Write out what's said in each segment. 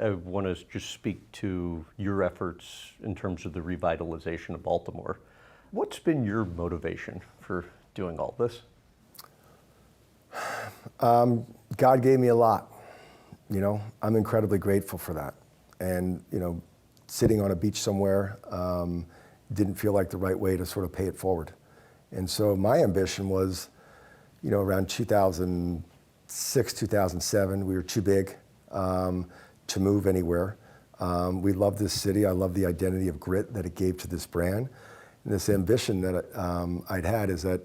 I want to just speak to your efforts in terms of the revitalization of Baltimore. What's been your motivation for doing all this? God gave me a lot. I'm incredibly grateful for that. And, sitting on a beach somewhere didn't feel like the right way to sort of pay it forward. And so my ambition was, around 2006, 2007, we were too big to move anywhere. We love this city. I love the identity of grit that it gave to this brand. And this ambition that I'd had is that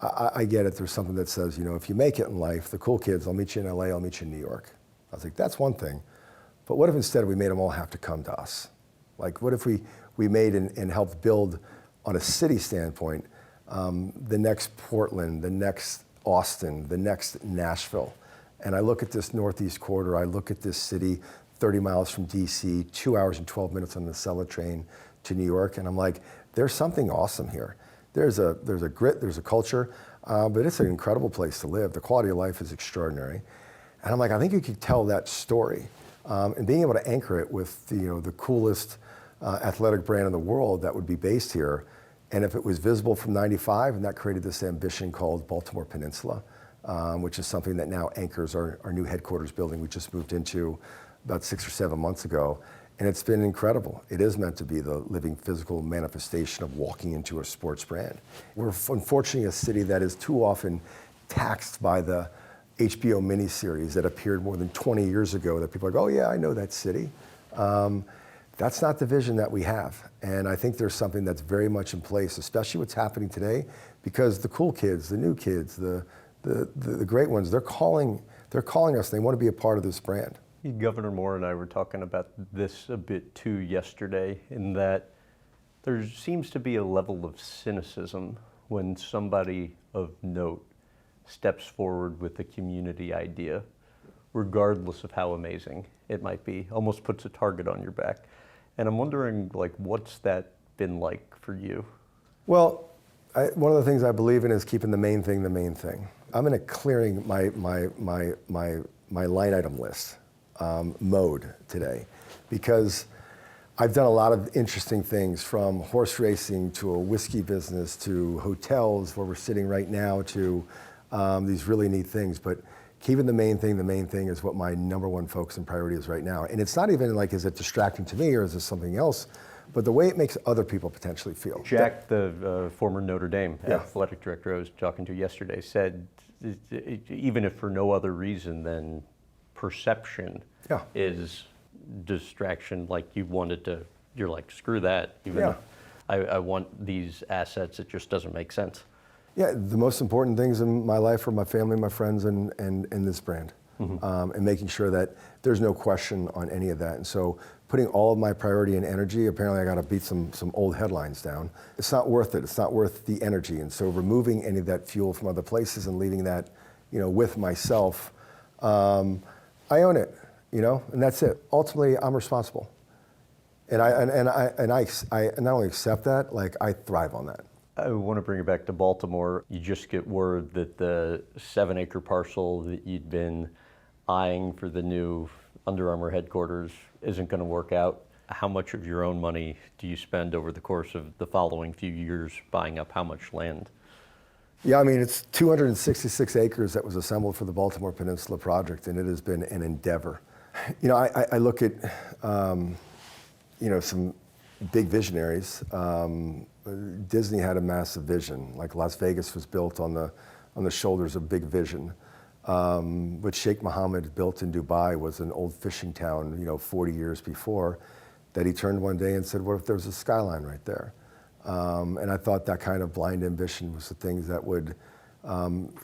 I get it. There's something that says, if you make it in life, the cool kids, I'll meet you in LA, I'll meet you in New York. I was like, that's one thing. But what if instead we made them all have to come to us? Like, what if we made and helped build on a city standpoint, the next Portland, the next Austin, the next Nashville. And I look at this Northeast corridor, I look at this city 30 miles from DC, 2 hours and 12 minutes on the Acela train to New York, and I'm like, there's something awesome here. There's a grit, there's a culture, but it's an incredible place to live. The quality of life is extraordinary. And I'm like, I think you could tell that story. And being able to anchor it with the coolest athletic brand in the world that would be based here. And if it was visible from 95, and that created this ambition called Baltimore Peninsula, which is something that now anchors our new headquarters building we just moved into about 6 or 7 months ago. And it's been incredible. It is meant to be the living physical manifestation of walking into a sports brand. We're unfortunately a city that is too often taxed by the HBO miniseries that appeared more than 20 years ago that people are like, oh yeah, I know that city. That's not the vision that we have. And I think there's something that's very much in place, especially what's happening today, because the cool kids, the new kids, the great ones, they're calling us, they want to be a part of this brand. Governor Moore and I were talking about this a bit too yesterday, in that there seems to be a level of cynicism when somebody of note steps forward with a community idea, regardless of how amazing it might be, almost puts a target on your back. And I'm wondering, what's that been like for you? Well, one of the things I believe in is keeping the main thing the main thing. I'm in a clearing my line item list mode today, because I've done a lot of interesting things, from horse racing to a whiskey business to hotels where we're sitting right now to these really neat things. But keeping the main thing is what my number one focus and priority is right now. And it's not even like, is it distracting to me or is this something else? But the way it makes other people potentially feel. Jack, the former Notre Dame athletic director I was talking to yesterday, said even if for no other reason than perception is distraction, like you're like, screw that. Even I want these assets, it just doesn't make sense. Yeah, the most important things in my life are my family, my friends, and this brand. Mm-hmm. And making sure that there's no question on any of that. And so putting all of my priority and energy, apparently I got to beat some old headlines down. It's not worth it. It's not worth the energy. And so removing any of that fuel from other places and leaving that, with myself, I own it, and that's it. Ultimately, I'm responsible. And I not only accept that, I thrive on that. I want to bring it back to Baltimore. You just get word that the 7-acre parcel that you'd been eyeing for the new Under Armour headquarters isn't going to work out. How much of your own money do you spend over the course of the following few years buying up how much land? Yeah, it's 266 acres that was assembled for the Baltimore Peninsula project, and it has been an endeavor. I look at, some big visionaries. Disney had a massive vision. Like Las Vegas was built on the shoulders of big vision. What Sheikh Mohammed built in Dubai was an old fishing town, 40 years before, that he turned one day and said, what if there was a skyline right there? And I thought that kind of blind ambition was the things that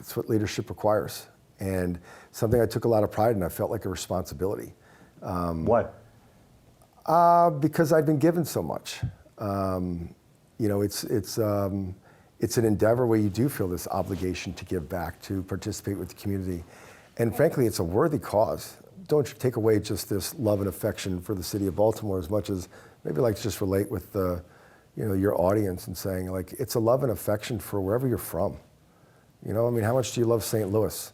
it's what leadership requires. And something I took a lot of pride in. I felt like a responsibility. Why? Because I've been given so much. It's an endeavor where you do feel this obligation to give back, to participate with the community. And frankly, it's a worthy cause. Don't take away just this love and affection for the city of Baltimore as much as maybe just relate with your audience and saying, it's a love and affection for wherever you're from. How much do you love St. Louis?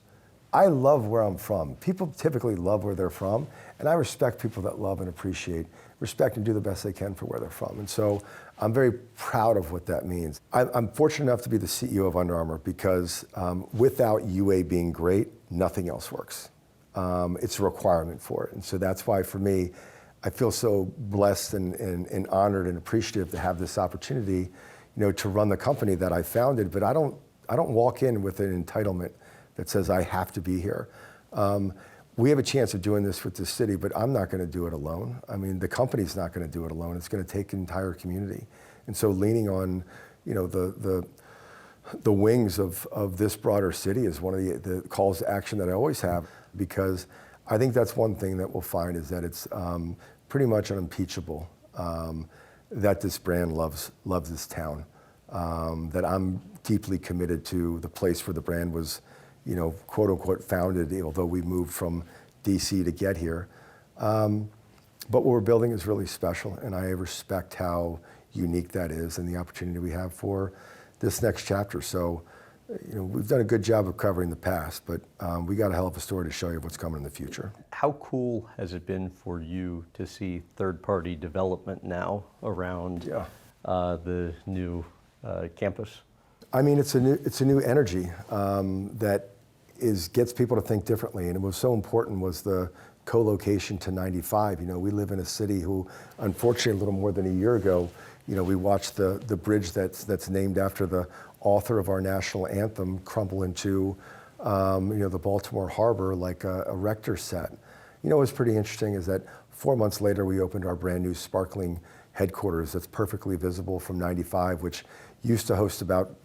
I love where I'm from. People typically love where they're from, and I respect people that love and appreciate, respect and do the best they can for where they're from. And so I'm very proud of what that means. I'm fortunate enough to be the CEO of Under Armour because without UA being great, nothing else works. It's a requirement for it. And so that's why for me, I feel so blessed and honored and appreciative to have this opportunity, to run the company that I founded. But I don't walk in with an entitlement that says I have to be here. We have a chance of doing this with the city, but I'm not going to do it alone. I mean, the company's not going to do it alone. It's going to take an entire community. And so leaning on, the wings of this broader city is one of the calls to action that I always have, because I think that's one thing that we'll find is that it's pretty much unimpeachable that this brand loves this town, that I'm deeply committed to the place where the brand was, quote unquote founded, although we moved from DC to get here. But what we're building is really special, and I respect how unique that is and the opportunity we have for this next chapter. So, we've done a good job of covering the past, but we got a hell of a story to show you what's coming in the future. How cool has it been for you to see third-party development now around the new campus? I mean, it's a new energy that gets people to think differently, and it was so important was the co-location to 95. We live in a city who, unfortunately, a little more than a year ago, we watched the bridge that's named after the author of our national anthem crumble into, the Baltimore harbor like a Rector set. What's pretty interesting is that 4 months later, we opened our brand new sparkling headquarters that's perfectly visible from 95, which used to host about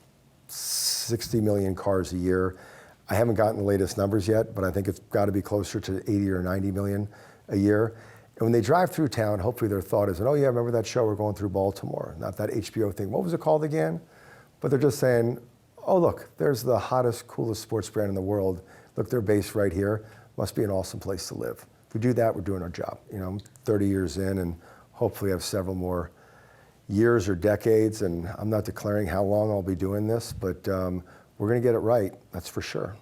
60 million cars a year. I haven't gotten the latest numbers yet, but I think it's got to be closer to 80 or 90 million a year. And when they drive through town, hopefully their thought isn't, oh yeah, remember that show we're going through Baltimore, not that HBO thing. What was it called again? But they're just saying, oh look, there's the hottest, coolest sports brand in the world. Look, they're based right here. Must be an awesome place to live. If we do that, we're doing our job. I'm 30 years in and hopefully have several more years or decades, and I'm not declaring how long I'll be doing this, but we're going to get it right, that's for sure.